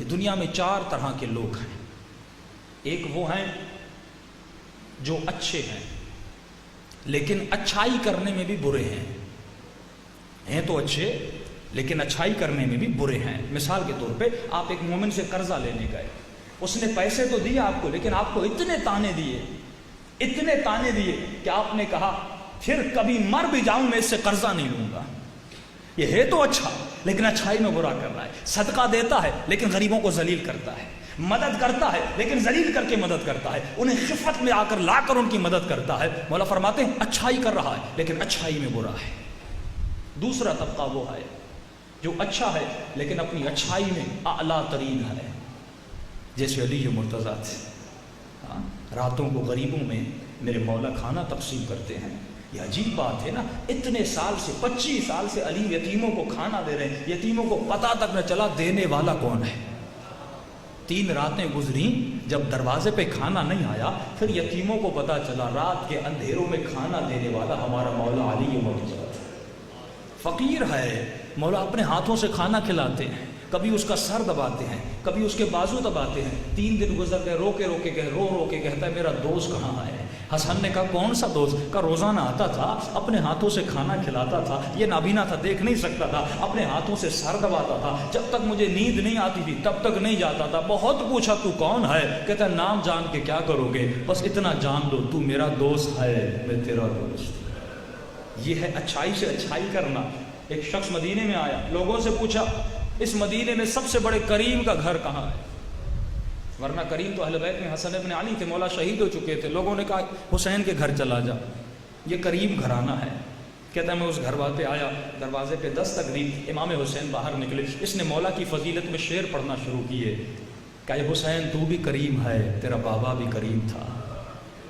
دنیا میں 4 طرح کے لوگ ہیں. ایک وہ ہیں جو اچھے ہیں لیکن اچھائی کرنے میں بھی برے ہیں تو اچھے لیکن اچھائی کرنے میں بھی برے ہیں. مثال کے طور پہ آپ ایک مومن سے قرضہ لینے گئے, اس نے پیسے تو دیے آپ کو, لیکن آپ کو اتنے تانے دیے کہ آپ نے کہا پھر کبھی مر بھی جاؤں میں اس سے قرضہ نہیں لوں گا. یہ ہے تو اچھا لیکن اچھائی میں برا کر رہا ہے. صدقہ دیتا ہے لیکن غریبوں کو ذلیل کرتا ہے, مدد کرتا ہے لیکن ذلیل کر کے مدد کرتا ہے, انہیں خفت میں لا کر ان کی مدد کرتا ہے. مولا فرماتے ہیں اچھائی کر رہا ہے لیکن اچھائی میں برا ہے. دوسرا طبقہ وہ ہے جو اچھا ہے لیکن اپنی اچھائی میں اعلیٰ ترین ہے, جیسے علی مرتضیٰ تھے. راتوں کو غریبوں میں میرے مولا کھانا تقسیم کرتے ہیں. یہ عجیب بات ہے نا, اتنے سال سے 25 سال سے علی یتیموں کو کھانا دے رہے ہیں, یتیموں کو پتہ تک نہ چلا دینے والا کون ہے. 3 راتیں گزری, جب دروازے پہ کھانا نہیں آیا پھر یتیموں کو پتہ چلا رات کے اندھیروں میں کھانا دینے والا ہمارا مولا علی مرتضیٰ. فقیر ہے, مولا اپنے ہاتھوں سے کھانا کھلاتے ہیں, کبھی اس کا سر دباتے ہیں, کبھی اس کے بازو دباتے ہیں. 3 دن گزر گئے, رو کے کہتا ہے میرا دوست کہاں ہے. حسن نے کہا کون سا دوست؟ کا روزانہ آتا تھا, اپنے ہاتھوں سے کھانا کھلاتا تھا, یہ نابینا تھا دیکھ نہیں سکتا تھا, اپنے ہاتھوں سے سر دباتا تھا, جب تک مجھے نیند نہیں آتی تھی تب تک نہیں جاتا تھا. بہت پوچھا تو کون ہے؟ کہتا ہے نام جان کے کیا کرو گے, بس اتنا جان لو تو میرا دوست ہے, میں تیرا دوست. یہ ہے اچھائی سے اچھائی کرنا. ایک شخص مدینے میں آیا, لوگوں سے پوچھا اس مدینے میں سب سے بڑے کریم کا گھر کہاں ہے؟ ورنہ کریم تو اہل بیت میں حسن ابن علی تھے, مولا شہید ہو چکے تھے. لوگوں نے کہا حسین کے گھر چلا جا, یہ کریم گھرانہ ہے. کہتا ہے میں اس گھر پہ آیا, دروازے پہ دستک دی, امام حسین باہر نکلے. اس نے مولا کی فضیلت میں شعر پڑھنا شروع کیے. کہ حسین تو بھی کریم ہے, تیرا بابا بھی کریم تھا,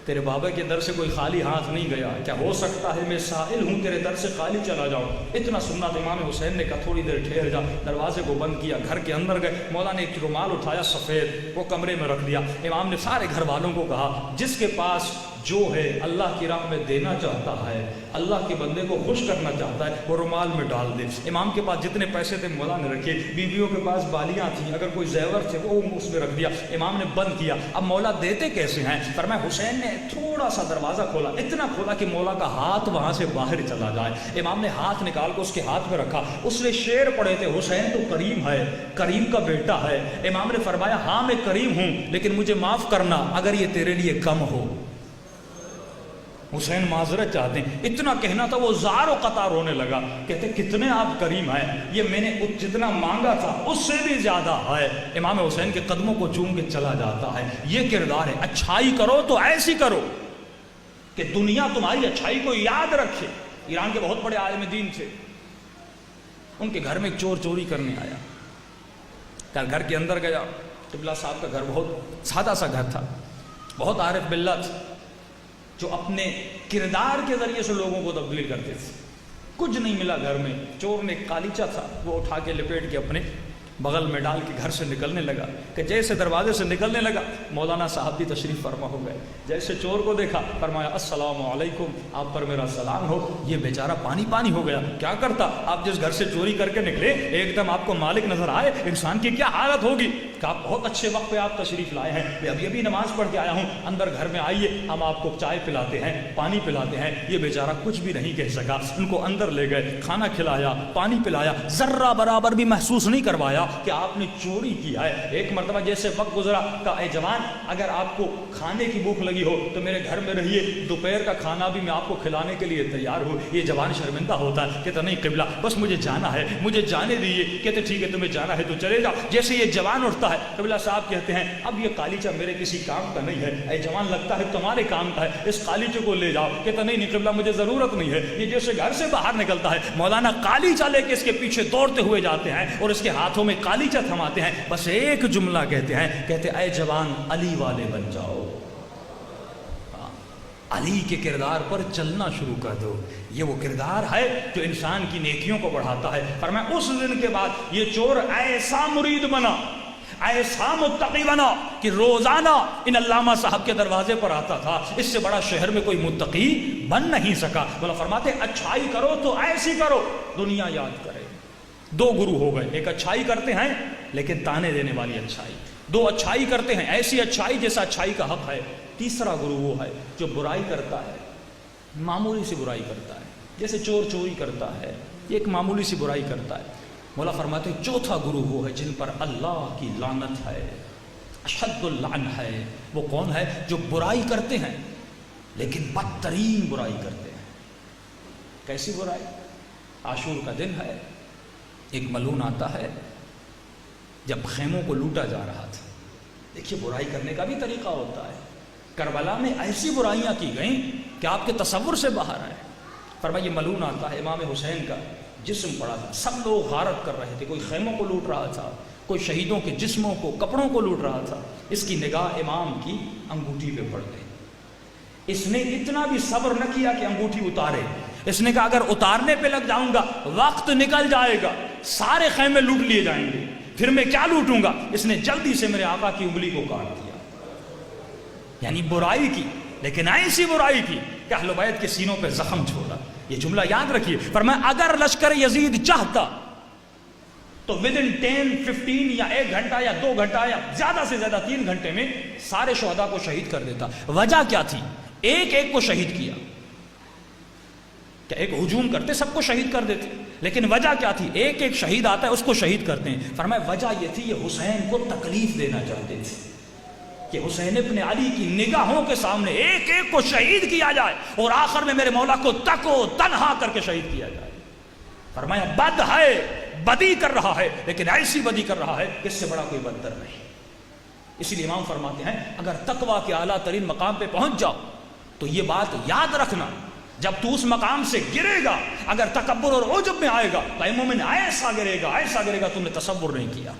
تیرے بابا کے در سے کوئی خالی ہاتھ نہیں گیا. کیا ہو سکتا ہے میں سائل ہوں تیرے در سے خالی چلا جاؤں؟ اتنا سننا تو امام حسین نے کہا تھوڑی دیر ٹھہر جا. دروازے کو بند کیا, گھر کے اندر گئے. مولا نے ایک رومال اٹھایا سفید, وہ کمرے میں رکھ دیا. امام نے سارے گھر والوں کو کہا جس کے پاس جو ہے اللہ کی راہ میں دینا چاہتا ہے, اللہ کے بندے کو خوش کرنا چاہتا ہے, وہ رومال میں ڈال دے. امام کے پاس جتنے پیسے تھے مولا نے رکھے, بیویوں کے پاس بالیاں تھیں, اگر کوئی زیور تھے وہ اس میں رکھ دیا. امام نے بند کیا. اب مولا دیتے کیسے ہیں؟ فرمایا حسین نے تھوڑا سا دروازہ کھولا, اتنا کھولا کہ مولا کا ہاتھ وہاں سے باہر چلا جائے. امام نے ہاتھ نکال کے اس کے ہاتھ میں رکھا. اس نے شعر پڑھے تھے حسین تو کریم ہے, کریم کا بیٹا ہے. امام نے فرمایا ہاں میں کریم ہوں لیکن مجھے معاف کرنا اگر یہ تیرے لیے کم ہو. حسین معذرت چاہتے ہیں. اتنا کہنا تھا وہ زار و قطار رونے لگا. کہتے کتنے آپ کریم ہیں, یہ میں نے جتنا مانگا تھا اس سے بھی زیادہ ہے. امام حسین کے قدموں کو چوم کے چلا جاتا ہے. یہ کردار ہے. اچھائی کرو تو ایسی کرو کہ دنیا تمہاری اچھائی کو یاد رکھے. ایران کے بہت بڑے عالم دین تھے, ان کے گھر میں ایک چور چوری کرنے آیا. گھر کے اندر گیا. قبلہ صاحب کا گھر بہت سادہ سا گھر تھا, بہت عارف باللہ تھا, جو اپنے کردار کے ذریعے سے لوگوں کو تبدیل کرتے تھے. کچھ نہیں ملا گھر میں. چور نے ایک قالیچہ تھا, وہ اٹھا کے لپیٹ کے اپنے بغل میں ڈال کے گھر سے نکلنے لگا. کہ جیسے دروازے سے نکلنے لگا مولانا صاحب بھی تشریف فرما ہو گئے. جیسے چور کو دیکھا فرمایا السلام علیکم, آپ پر میرا سلام ہو. یہ بیچارہ پانی پانی ہو گیا. کیا کرتا, آپ جس گھر سے چوری کر کے نکلے ایک دم آپ کو مالک نظر آئے, انسان کی کیا حالت ہوگی. کہ آپ بہت اچھے وقت پہ آپ تشریف لائے ہیں, میں ابھی نماز پڑھ کے آیا ہوں, اندر گھر میں آئیے, ہم آپ کو چائے پلاتے ہیں, پانی پلاتے ہیں. یہ بیچارہ کچھ بھی نہیں کہہ سکا. ان کو اندر لے گئے, کھانا کھلایا, پانی پلایا, ذرہ برابر بھی محسوس نہیں کروایا کہ آپ نے چوری کیا ہے. ایک مرتبہ جیسے وقت گزرا, کہا اے جوان اگر آپ کو کھانے کی بھوک لگی ہو تو میرے گھر میں رہیے, دوپہر کا کھانا بھی میں آپ کو کھلانے کے لیے تیار ہوں. یہ جوان شرمندہ ہوتا ہے, کہتا نہیں قبلہ بس مجھے جانا ہے, مجھے جانے دیجیے. کہتے ٹھیک ہے تمہیں جانا ہے تو چلے جاؤ. جیسے یہ جوان اٹھتا ہے, قبلہ صاحب کہتے ہیں اب یہ قالیچہ میرے کسی کام کا نہیں ہے, اے جوان لگتا ہے تمہارے کام کا ہے, اس قالیچے کو لے جاؤ. کہتا نہیں قبلہ مجھے ضرورت نہیں ہے. یہ جیسے گھر سے باہر نکلتا ہے, مولانا قالیچہ لے کے اس کے پیچھے دوڑتے ہوئے جاتے ہیں اور اس کے ہاتھوں میں قالیچہ تھماتے ہیں. بس ایک جملہ کہتے ہیں, کہتے اے جوان علی والے بن جاؤ, علی کے کردار پر چلنا شروع کر دو. یہ وہ کردار ہے جو انسان کی نیکیوں کو بڑھاتا ہے. فرمایا اس دن کے بعد یہ چور ایسا مرید بنا, ایسا متقی بنا کہ روزانہ ان علامہ صاحب کے دروازے پر آتا تھا. اس سے بڑا شہر میں کوئی متقی بن نہیں سکا. بولا فرماتے اچھائی کرو تو ایسی کرو دنیا یاد کرے. دو گرو ہو گئے، ایک اچھائی کرتے ہیں لیکن تانے دینے والی اچھائی، دو اچھائی کرتے ہیں ایسی اچھائی جیسا اچھائی کا حق ہے، تیسرا گرو وہ ہے جو برائی کرتا ہے، معمولی سی برائی کرتا ہے، جیسے چور چوری کرتا ہے، ایک معمولی سی برائی کرتا ہے۔ مولا فرماتے ہیں چوتھا گرو وہ ہے جن پر اللہ کی لعنت ہے، اشد اللعن ہے۔ وہ کون ہے؟ جو برائی کرتے ہیں لیکن بدترین برائی کرتے ہیں۔ کیسی برائی؟ عاشور کا دن ہے، ایک ملعون آتا ہے جب خیموں کو لوٹا جا رہا تھا۔ دیکھیے برائی کرنے کا بھی طریقہ ہوتا ہے۔ کربلا میں ایسی برائیاں کی گئیں کہ آپ کے تصور سے باہر آئے۔ فرمایا یہ ملعون آتا ہے، امام حسین کا جسم پڑا تھا، سب لوگ غارت کر رہے تھے، کوئی خیموں کو لوٹ رہا تھا، کوئی شہیدوں کے جسموں کو کپڑوں کو لوٹ رہا تھا۔ اس کی نگاہ امام کی انگوٹھی پہ پڑ گئی۔ اس نے اتنا بھی صبر نہ کیا کہ انگوٹھی اتارے، اس نے کہا اگر اتارنے پہ لگ جاؤں گا وقت نکل جائے گا، سارے خیمے لوٹ لیے جائیں گے، پھر میں کیا لوٹوں گا؟ اس نے جلدی سے میرے آقا کی انگلی کو کاٹ دیا۔ یعنی برائی کی، لیکن ایسی برائی کی کہ اہل بیت کے سینوں پہ زخم چھوڑا۔ یہ جملہ یاد رکھیے، فرمایا اگر لشکر یزید چاہتا تو ودن 10-15 یا 1 گھنٹہ یا 2 گھنٹہ یا زیادہ سے زیادہ 3 گھنٹے میں سارے شہداء کو شہید کر دیتا۔ وجہ کیا تھی؟ ایک ایک کو شہید کیا، کہ ایک ہجوم کرتے سب کو شہید کر دیتے، لیکن وجہ کیا تھی؟ ایک ایک شہید آتا ہے اس کو شہید کرتے ہیں۔ فرمایا وجہ یہ تھی یہ حسین کو تکلیف دینا چاہتے تھے کہ حسین ابن علی کی نگاہوں کے سامنے ایک ایک کو شہید کیا جائے اور آخر میں میرے مولا کو تک و تنہا کر کے شہید کیا جائے۔ فرمایا بد ہے، بدی کر رہا ہے، لیکن ایسی بدی کر رہا ہے کہ اس سے بڑا کوئی بدتر نہیں۔ اسی لیے امام فرماتے ہیں اگر تقویٰ کے اعلیٰ ترین مقام پہ پہنچ جاؤ تو یہ بات یاد رکھنا، جب تو اس مقام سے گرے گا اگر تکبر اور عجب میں آئے گا تو اے مومن ایسا گرے گا، ایسا گرے گا تم نے تصور نہیں کیا۔